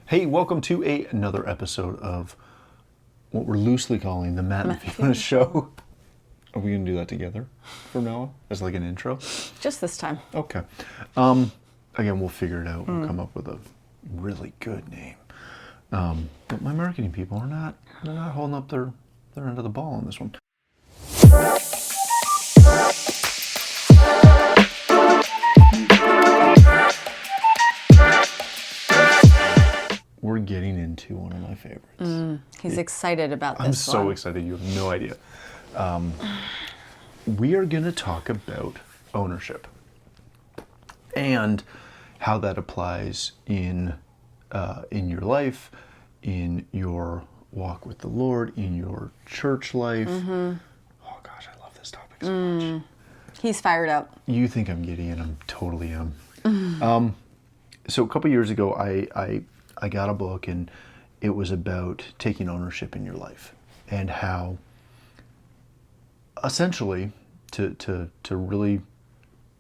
Hey, welcome to another episode of what we're loosely calling the Matt and Fiona Show. Are we going to do that together from now on? As like an intro? Just this time. Okay. Again, we'll figure it out. We'll come up with a really good name. But my marketing people they're not holding up their end of the ball on this one. We're getting into one of my favorites. He's excited about this I'm so one. excited, you have no idea. We are going to talk about ownership and how that applies in your life, in your walk with the Lord, in your church life. Oh gosh, I love this topic so much. He's fired up. You think I'm giddy, and I'm totally am. So a couple years ago, I got a book, and it was about taking ownership in your life and how, essentially, to really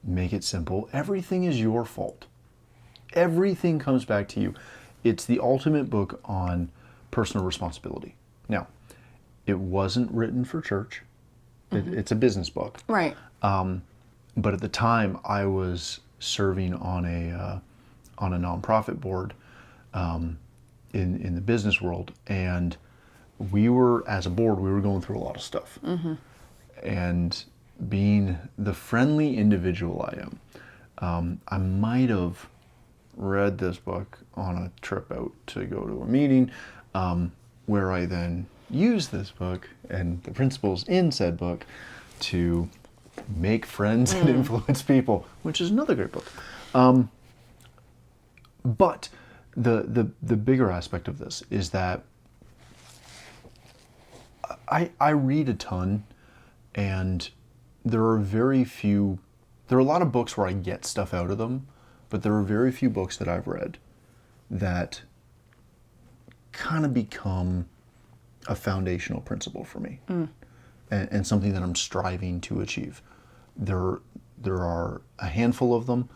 make it simple, everything is your fault. Everything comes back to you. It's the ultimate book on personal responsibility. Now, it wasn't written for church. It's a business book. Right. But at the time, I was serving on a nonprofit board in the business world, and we were, as a board, we were going through a lot of stuff. And being the friendly individual I am, I might have read this book on a trip out to go to a meeting, where I then used this book and the principles in said book to make friends and influence people, which is another great book. But the bigger aspect of this is that I read a ton, and there are a lot of books where I get stuff out of them, but there are very few books that I've read that kind of become a foundational principle for me, and something that I'm striving to achieve. There are a handful of them.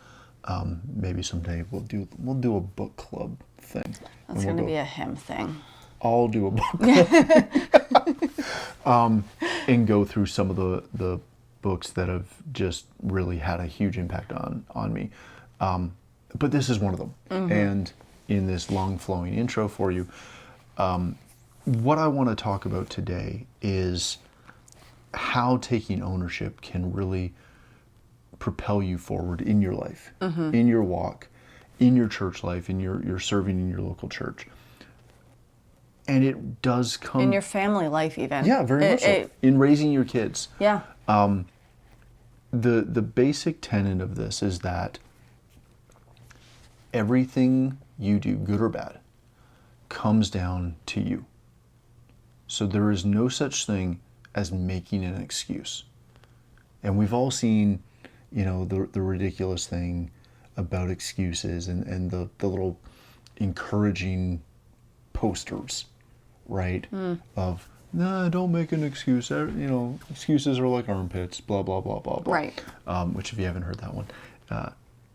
Maybe someday we'll do a book club thing. That's going to be a him thing. I'll do a book club. And go through some of the books that have just really had a huge impact on me. But this is one of them. And in this long flowing intro for you, what I want to talk about today is how taking ownership can really propel you forward in your life, in your walk, in your church life, in your serving in your local church. And it does come In your family life, even. Yeah, very much so. In raising your kids. Yeah. The basic tenet of this is that everything you do, good or bad, comes down to you. So there is no such thing as making an excuse. And we've all seen, the ridiculous thing about excuses and the little encouraging posters, right? Of, nah, don't make an excuse. Excuses are like armpits, blah, blah, blah, blah, blah. Right. Which, if you haven't heard that one,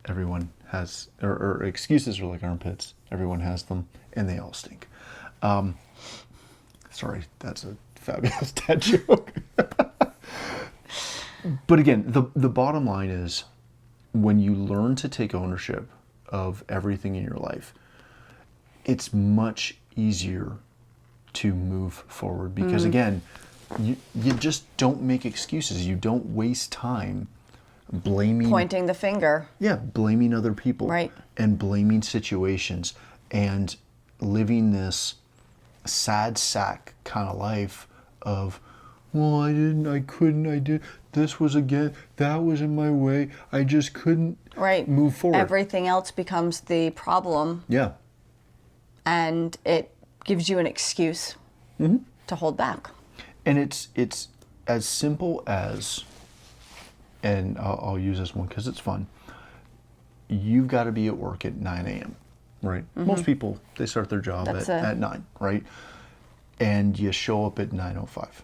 everyone has, or excuses are like armpits. Everyone has them, and they all stink. Sorry, that's a fabulous dad joke. But again, the bottom line is, when you learn to take ownership of everything in your life, it's much easier to move forward, because again, you just don't make excuses. You don't waste time Pointing the finger. blaming other people, Right. and blaming situations, and living this sad sack kind of life of, well, I couldn't, that was in my way, I just couldn't move forward. Everything else becomes the problem. Yeah. And it gives you an excuse to hold back. And it's as simple as, and I'll use this one because it's fun, you've got to be at work at 9 a.m., right? Most people, they start their job at 9, right? And you show up at 9:05.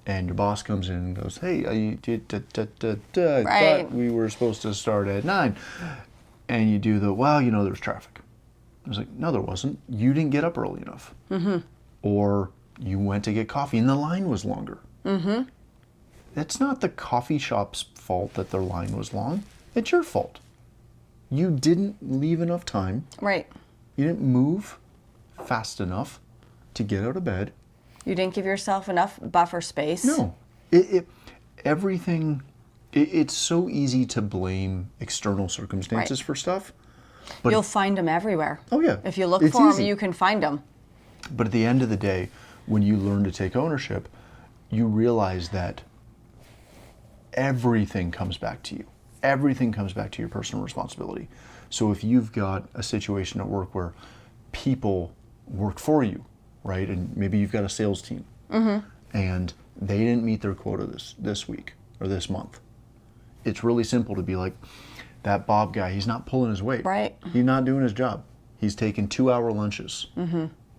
And your boss comes in and goes, hey, I thought we were supposed to start at 9. And you do there's traffic. I was like, no, there wasn't. You didn't get up early enough. Or you went to get coffee and the line was longer. It's not the coffee shop's fault that their line was long. It's your fault. You didn't leave enough time. Right. You didn't move fast enough to get out of bed. You didn't give yourself enough buffer space. No. It's so easy to blame external circumstances for stuff. But You'll find them everywhere. Oh, yeah. If you look It's for easy. them, you can find them. But at the end of the day, when you learn to take ownership, you realize that everything comes back to you. Everything comes back to your personal responsibility. So if you've got a situation at work where people work for you, right? And maybe you've got a sales team and they didn't meet their quota this week or this month. It's really simple to be like, that Bob guy, he's not pulling his weight. Right. He's not doing his job. He's taking 2-hour lunches.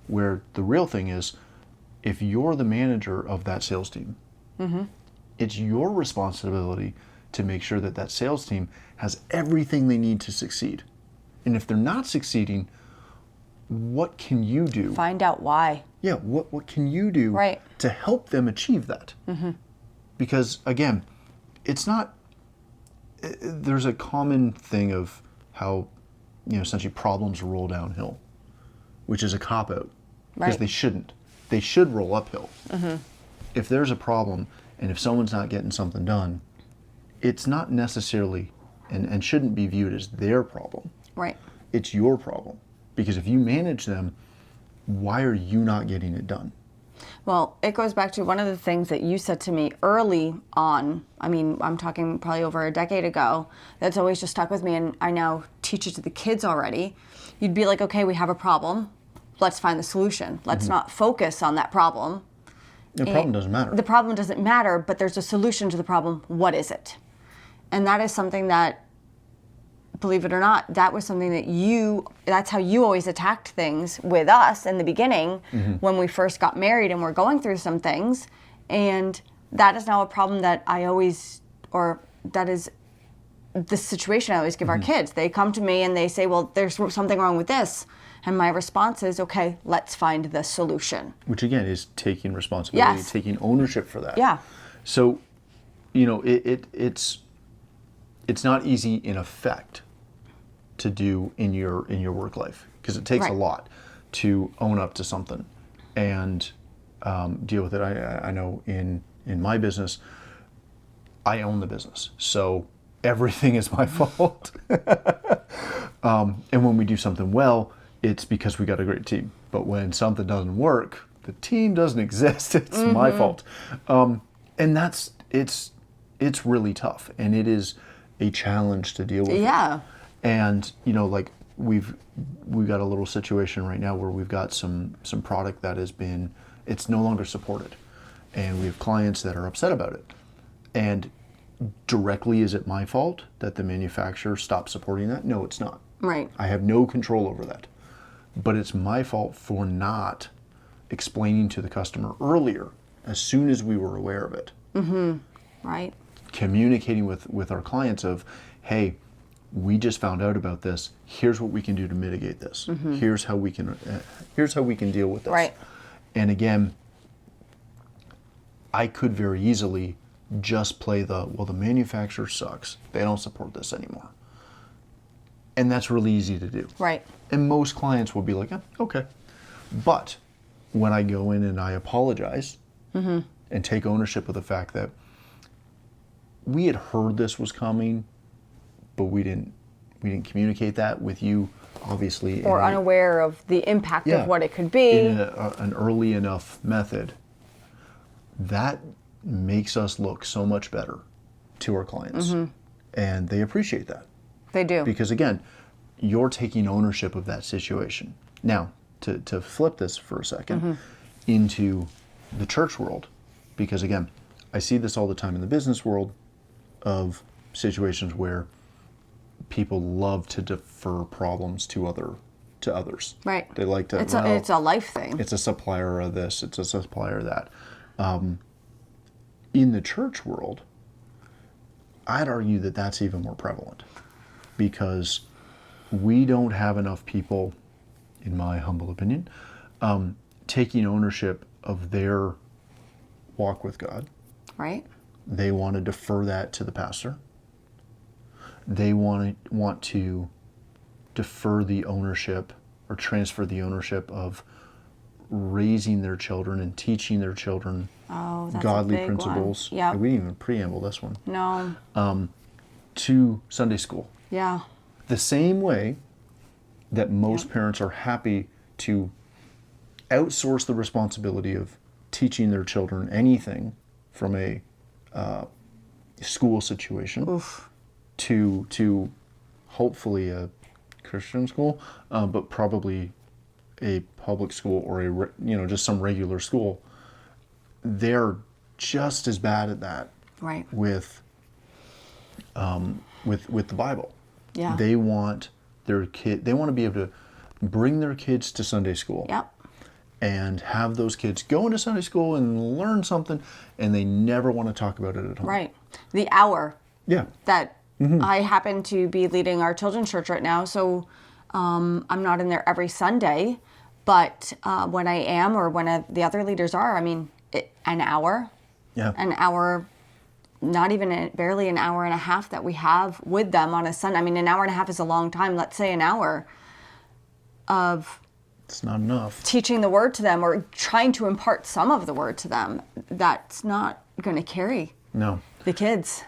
Where the real thing is, if you're the manager of that sales team, it's your responsibility to make sure that that sales team has everything they need to succeed. And if they're not succeeding, what can you do? Find out why. Yeah, what can you do Right. to help them achieve that? Because again, it's not, there's a common thing of how, essentially problems roll downhill, which is a cop-out. Because Right. they shouldn't. They should roll uphill. If there's a problem and if someone's not getting something done, it's not necessarily and shouldn't be viewed as their problem. Right. It's your problem. Because if you manage them, why are you not getting it done? Well, it goes back to one of the things that you said to me early on. I mean, I'm talking probably over a decade ago. That's always just stuck with me, and I now teach it to the kids already. You'd be like, okay, we have a problem. Let's find the solution. Let's not focus on that problem. The problem doesn't matter. The problem doesn't matter, but there's a solution to the problem. What is it? And that is something that, believe it or not, that was something that that's how you always attacked things with us in the beginning when we first got married and we're going through some things. And that is now a problem that that is the situation I always give our kids. They come to me and they say, well, there's something wrong with this. And my response is, okay, let's find the solution. Which again is taking responsibility, Yes. taking ownership for that. Yeah. So, it's not easy in effect to do in your work life because it takes a Right. lot to own up to something and deal with it. I know in my business, I own the business, so everything is my fault. And when we do something well, it's because we got a great team. But when something doesn't work, the team doesn't exist. It's my fault. And it's really tough, and it is a challenge to deal with. Yeah. And like we've got a little situation right now where we've got some product that it's no longer supported, and we have clients that are upset about it. And directly, is it my fault that the manufacturer stopped supporting that? No, it's not. Right. I have no control over that. But it's my fault for not explaining to the customer earlier, as soon as we were aware of it. Right. Communicating with our clients of, hey, we just found out about this. Here's what we can do to mitigate this. Here's how we can deal with this. Right. And again, I could very easily just play the manufacturer sucks. They don't support this anymore. And that's really easy to do. Right. And most clients will be like, okay. But when I go in and I apologize and take ownership of the fact that we had heard this was coming, but we didn't communicate that with you, obviously. Or unaware of the impact of what it could be. In an early enough method, that makes us look so much better to our clients. And they appreciate that. They do. Because again, you're taking ownership of that situation. Now, to flip this for a second into the church world, because again, I see this all the time in the business world of situations where people love to defer problems to others. Right. They like to. It's a life thing. It's a supplier of this. It's a supplier of that. In the church world, I'd argue that that's even more prevalent because we don't have enough people humble opinion, taking ownership of their walk with God. Right. They want to defer that to the pastor. They want to defer the ownership or transfer the ownership of raising their children and teaching their children Oh, that's godly a big principles. One. Yeah. We didn't even preamble this one. No. To Sunday school. Yeah. The same way that most parents are happy to outsource the responsibility of teaching their children anything from a school situation to hopefully a Christian school, but probably a public school or just some regular school. They're just as bad at that. Right. With the Bible. Yeah. They want their kid. They want to be able to bring their kids to Sunday school. Yep. And have those kids go into Sunday school and learn something, and they never want to talk about it at home. Right. The hour. Yeah. That I happen to be leading our children's church right now, so I'm not in there every Sunday, but when I am or when the other leaders are, I mean, an hour. Yeah. An hour. Not even barely an hour and a half that we have with them on a Sunday. I mean, an hour and a half is a long time. Let's say an hour of it's not enough. Teaching the word to them or trying to impart some of the word to them. That's not going to carry the kids.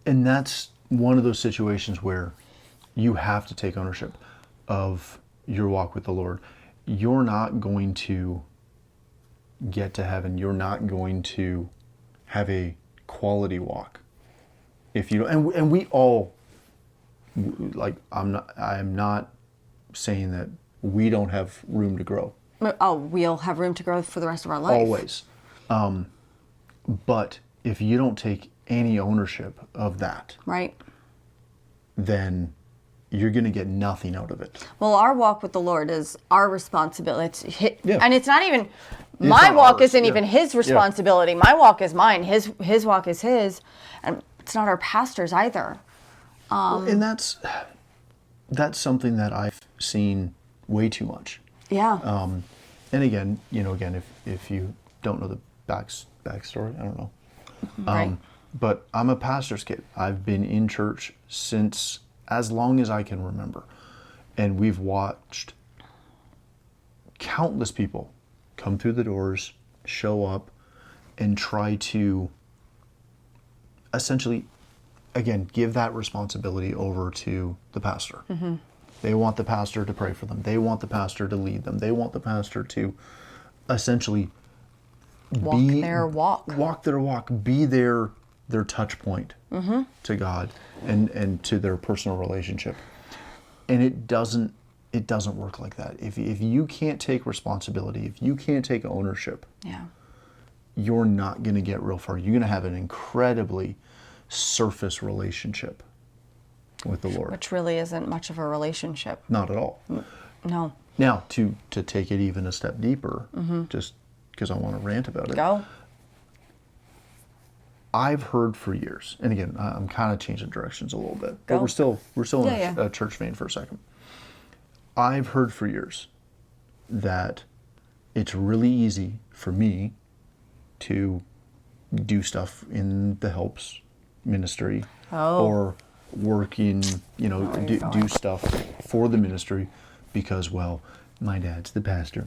And that's one of those situations where you have to take ownership of your walk with the Lord. You're not going to get to heaven. You're not going to have a quality walk if you don't, and we all, like, I'm not saying that we don't have room to grow. Oh, we'll have room to grow for the rest of our life. Always. But if you don't take any ownership of that, right, then you're going to get nothing out of it. Well, our walk with the Lord is our responsibility. And it's not even, my walk isn't even his responsibility. My walk is mine. His walk is his. And it's not our pastor's either. And that's something that I've seen way too much. Yeah. And again, if you don't know the backstory, I don't know. Right. But I'm a pastor's kid. I've been in church since as long as I can remember. And we've watched countless people come through the doors, show up, and try to essentially, again, give that responsibility over to the pastor. Mm-hmm. They want the pastor to pray for them. They want the pastor to lead them. They want the pastor to essentially walk their walk. Be their touch point to God and to their personal relationship. And it doesn't work like that. If you can't take responsibility, if you can't take ownership, you're not going to get real far. You're going to have an incredibly surface relationship with the Lord. Which really isn't much of a relationship. Not at all. No. Now, to take it even a step deeper, just because I want to rant about it. Go. I've heard for years, and again, I'm kind of changing directions a little bit, Go. but we're still in a church vein for a second. I've heard for years that it's really easy for me to do stuff in the helps ministry or work in, do stuff for the ministry because, well, my dad's the pastor,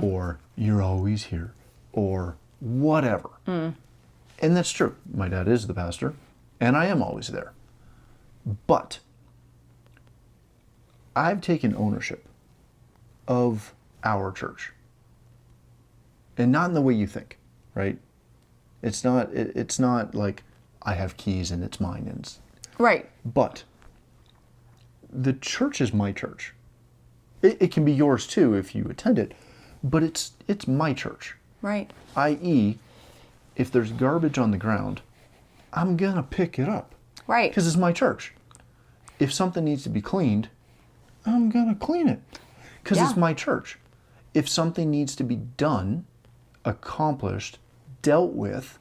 or you're always here, or whatever. And that's true. My dad is the pastor, and I am always there. But I've taken ownership of our church. And not in the way you think, right? It's not like I have keys and it's mine. Right. But the church is my church. It can be yours too if you attend it, but it's my church. Right. i.e., if there's garbage on the ground, I'm going to pick it up. Right. Because it's my church. If something needs to be cleaned, I'm going to clean it. Because it's my church. If something needs to be done, accomplished, dealt with,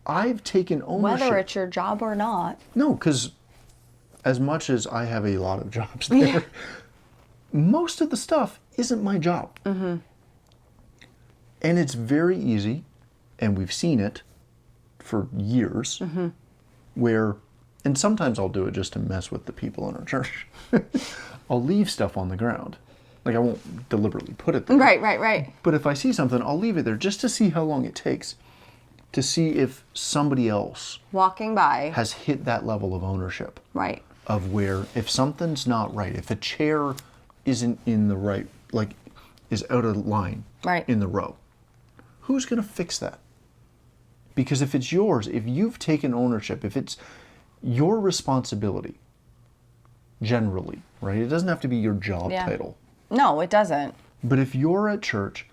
I've taken ownership. Whether it's your job or not. No, because as much as I have a lot of jobs there, most of the stuff isn't my job. And it's very easy, and we've seen it for years, where, and sometimes I'll do it just to mess with the people in our church. I'll leave stuff on the ground. Like, I won't deliberately put it there. Right. But if I see something, I'll leave it there just to see how long it takes to see if somebody else Walking by. has hit that level of ownership. Right. Of where, if something's not right, if a chair isn't in the right, like, is out of line Right. in the row, who's going to fix that? Because if it's yours, if you've taken ownership, if it's your responsibility, generally, right? It doesn't have to be your job title. No, it doesn't. But if you're at church,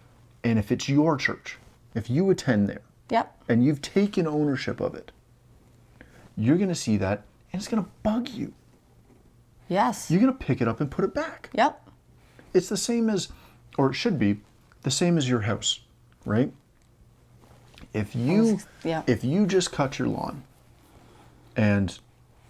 and if it's your church, if you attend there, Yep. and you've taken ownership of it, you're going to see that, and it's going to bug you. Yes. You're going to pick it up and put it back. Yep. It's the same as, or it should be, the same as your house, right? If you just cut your lawn, and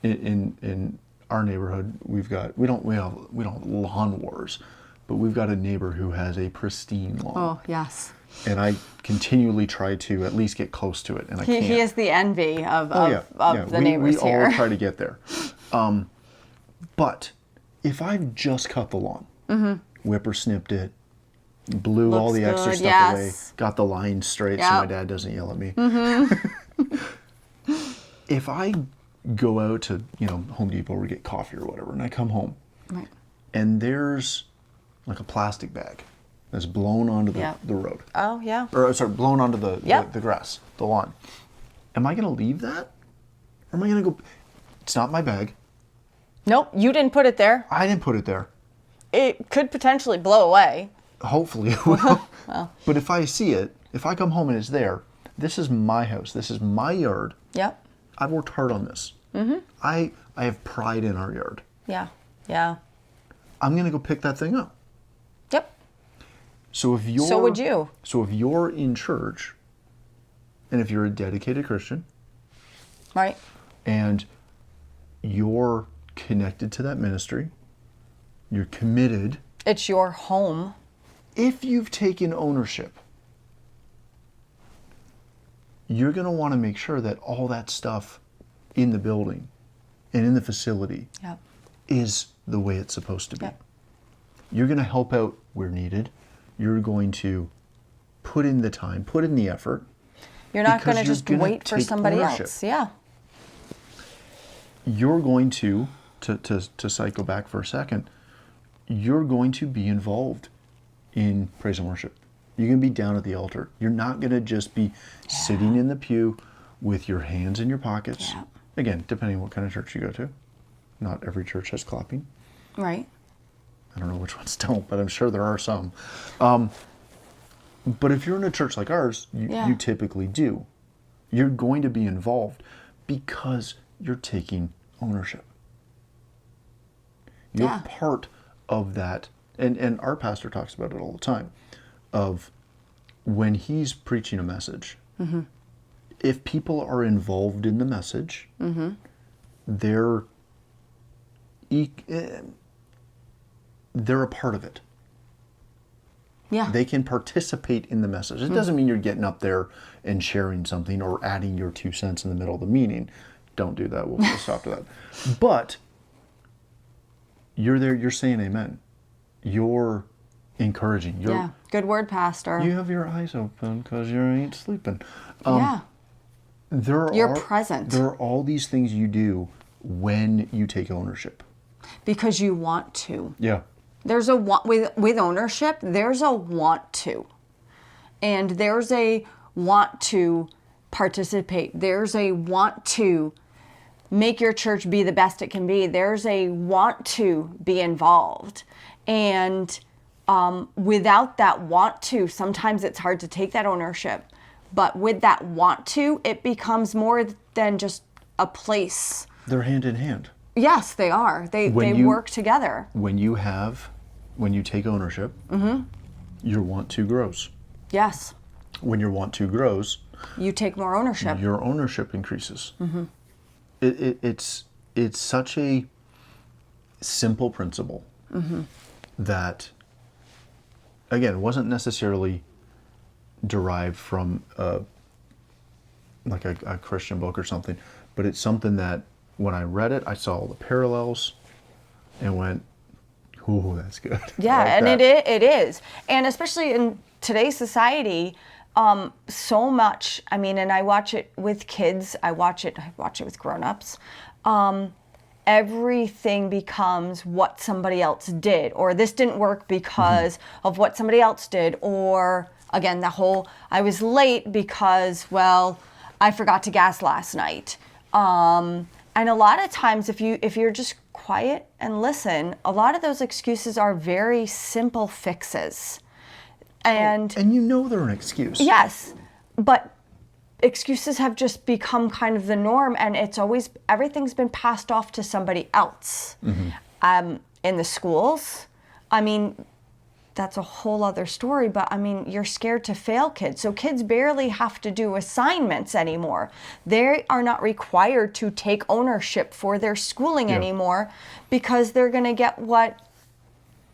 in our neighborhood we don't have lawn wars, but we've got a neighbor who has a pristine lawn. Oh, yes. And I continually try to at least get close to it, and I can't. He is the envy of the We neighbors here. all try to get there. But if I've just cut the lawn, whipper snipped it, blew all the extra good, stuff away, yes. got the lines straight so my dad doesn't yell at me. If I go out to, Home Depot or get coffee or whatever, and I come home, Right. and there's like a plastic bag that's blown onto the road. Oh, yeah. Or, sorry, blown onto the Yep. grass, the lawn. Am I going to leave that? Or am I going to go, it's not my bag. Nope, you didn't put it there. I didn't put it there. It could potentially blow away. Hopefully it will. But if I see it, if I come home and it's there, this is my house. This is my yard. Yep. I've worked hard on this. I have pride in our yard. Yeah. I'm going to go pick that thing up. Yep. So if you're... So would you. So if you're in church, and if you're a dedicated Christian, Right. and you're connected to that ministry, you're committed. It's your home. If you've taken ownership, you're going to want to make sure that all that stuff in the building and in the facility Yep. is the way it's supposed to be. Yep. You're going to help out where needed. You're going to put in the time, put in the effort. You're not because going to you're just gonna wait for take somebody ownership. else. Yeah. You're going to cycle back for a second, you're going to be involved in praise and worship. You're going to be down at the altar. You're not going to just be sitting in the pew with your hands in your pockets. Yeah. Again, depending on what kind of church you go to. Not every church has clapping. Right. I don't know which ones don't, but I'm sure there are some. But if you're in a church like ours, you typically do. You're going to be involved because you're taking ownership. You're part of that. And our pastor talks about it all the time, of when he's preaching a message, if people are involved in the message, they're a part of it. Yeah. They can participate in the message. It doesn't mean you're getting up there and sharing something or adding your 2 cents in the middle of the meeting. Don't do that. We'll stop to that. But you're there. You're saying amen. You're encouraging. Good word, Pastor. You have your eyes open because you ain't sleeping. Yeah. You're Um, present. There are all these things you do when you take ownership. Because you want to. Yeah. There's a want with ownership, there's a want to. And there's a want to participate. There's a want to make your church be the best it can be. There's a want to be involved. And without that want to, sometimes it's hard to take that ownership. But with that want to, it becomes more than just a place. They're hand in hand. Yes, they are. They work together. When you take ownership, your want to grows. Yes. When your want to grows, You take more ownership. your ownership increases. It's such a simple principle that, again, wasn't necessarily derived from like a Christian book or something, but it's something that when I read it, I saw all the parallels and went, "Ooh, that's good." Yeah, I like and that. it is, and especially in today's society, so much. I mean, and I watch it with kids. I watch it with grown-ups. Everything becomes what somebody else did, or this didn't work because of what somebody else did, or again, the whole I was late because, well, I forgot to gas last night. And a lot of times, if you're just quiet and listen, a lot of those excuses are very simple fixes. And you know they're an excuse. yes, but excuses have just become kind of the norm, and everything's been passed off to somebody else. In the schools, I mean, that's a whole other story, but I mean, you're scared to fail kids. So kids barely have to do assignments anymore. They are not required to take ownership for their schooling anymore because they're going to get what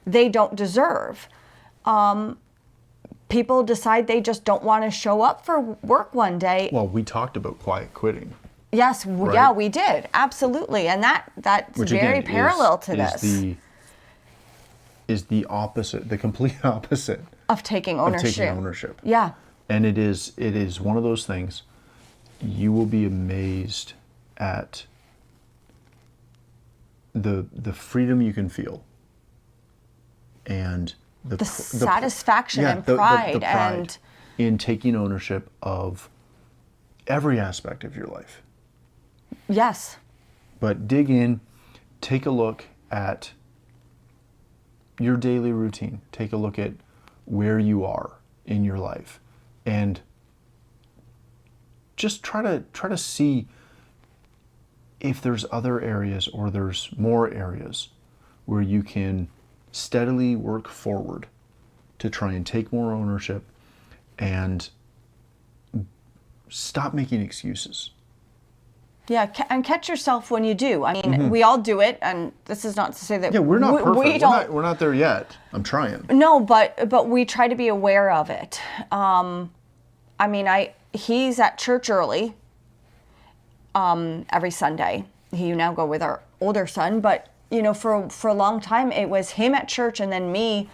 they don't deserve. People decide they just don't want to show up for work one day. Well, we talked about quiet quitting. Yes, right? yeah, we did. Absolutely. And that's Which, very again, parallel to this. Is the opposite, the complete opposite Of taking ownership. Yeah. And it is one of those things, you will be amazed at the freedom you can feel and The satisfaction and pride, the pride and in taking ownership of every aspect of your life. yes. But dig in, take a look at your daily routine. Take a look at where you are in your life, and just try to see if there's other areas or there's more areas where you can steadily work forward to try and take more ownership and stop making excuses. Yeah, and catch yourself when you do. I mean, we all do it, and this is not to say that Yeah, we're not perfect. We don't. We're not there yet. I'm trying. No, but we try to be aware of it. I mean, he's at church early every Sunday. He now go with our older son, but you know, for a long time it was him at church and then me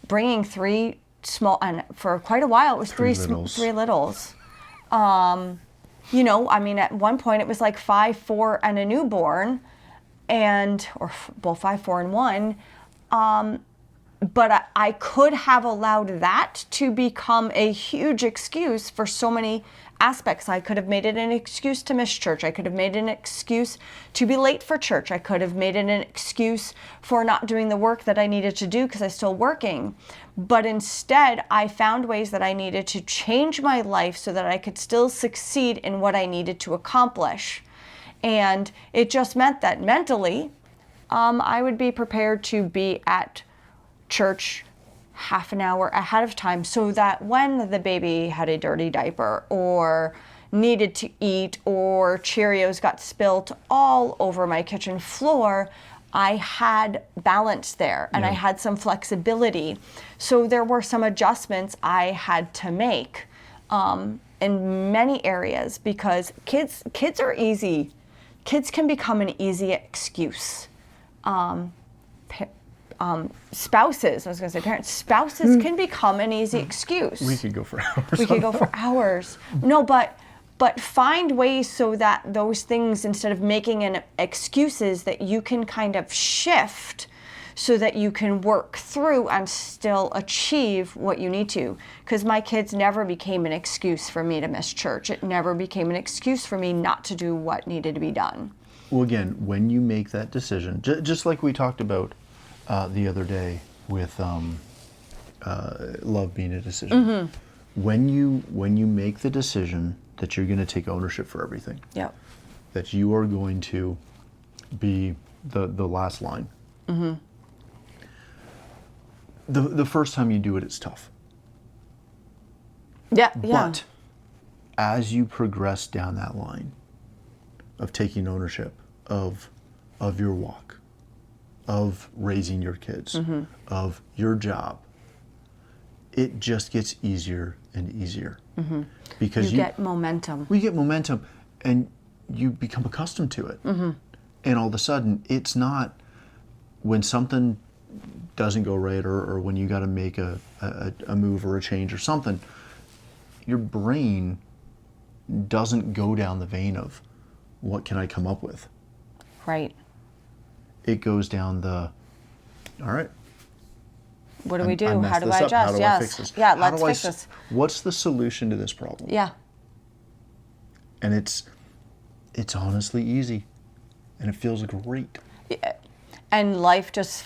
bringing three small, and for quite a while it was three littles. You know, I mean, at one point it was like 5, 4, and a newborn, well, 5, 4, and 1. But I could have allowed that to become a huge excuse for so many aspects. I could have made it an excuse to miss church. I could have made it an excuse to be late for church. I could have made it an excuse for not doing the work that I needed to do because I'm still working. But instead, I found ways that I needed to change my life so that I could still succeed in what I needed to accomplish. And it just meant that mentally, I would be prepared to be at church half an hour ahead of time so that when the baby had a dirty diaper or needed to eat or Cheerios got spilt all over my kitchen floor, I had balance there and I had some flexibility. So there were some adjustments I had to make in many areas because kids are easy. Kids can become an easy excuse. Spouses, I was going to say parents, spouses can become an easy excuse. We could go for hours. We could go for hours. No, but find ways so that those things, instead of making an excuses, that you can kind of shift so that you can work through and still achieve what you need to. Because my kids never became an excuse for me to miss church. It never became an excuse for me not to do what needed to be done. Well, again, when you make that decision, just like we talked about the other day with love being a decision. When you make the decision that you're going to take ownership for everything, that you are going to be the last line. The first time you do it, it's tough. But as you progress down that line of taking ownership of your walk, of raising your kids, of your job, it just gets easier and easier. Because you get momentum. We get momentum, and you become accustomed to it. And all of a sudden, it's not when something doesn't go right, or when you got to make a move or a change or something, your brain doesn't go down the vein of what can I come up with. Right. It goes down the, all right. What do we do? messed How do this I up. adjust? How do I Yes. fix this? Yeah, How let's do I fix this. What's the solution to this problem? Yeah. And it's honestly easy, and it feels great. And life just,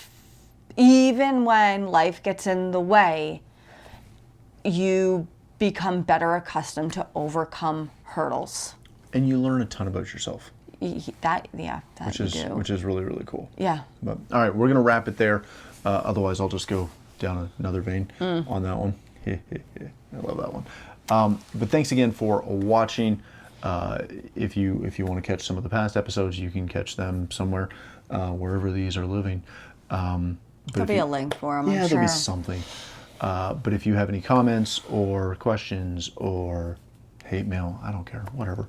even when life gets in the way, you become better accustomed to overcome hurdles. And you learn a ton about yourself, That which you is do. which is really, really cool. Yeah. But all right, we're gonna wrap it there. Otherwise, I'll just go down another vein on that one. I love that one. But thanks again for watching. If you want to catch some of the past episodes, you can catch them somewhere wherever these are living. There'll be a link for them. Yeah, I'm there'll be sure. something. But if you have any comments or questions or hate mail, I don't care, whatever.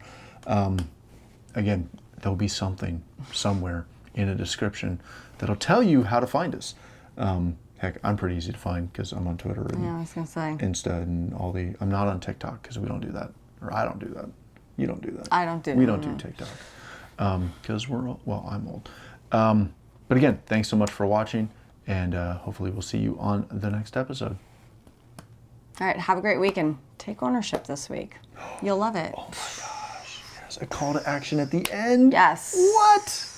Again, there'll be something somewhere in a description that'll tell you how to find us. Heck, I'm pretty easy to find because I'm on Twitter and Yeah, I was gonna say. Insta and all the. I'm not on TikTok because we don't do that, or I don't do that. You don't do that. I don't do We that, don't no. do TikTok because we're well. I'm old. But again, thanks so much for watching, and hopefully we'll see you on the next episode. All right, have a great week and take ownership this week. You'll love it. Oh my gosh! Yes, a call to action at the end. Yes. What?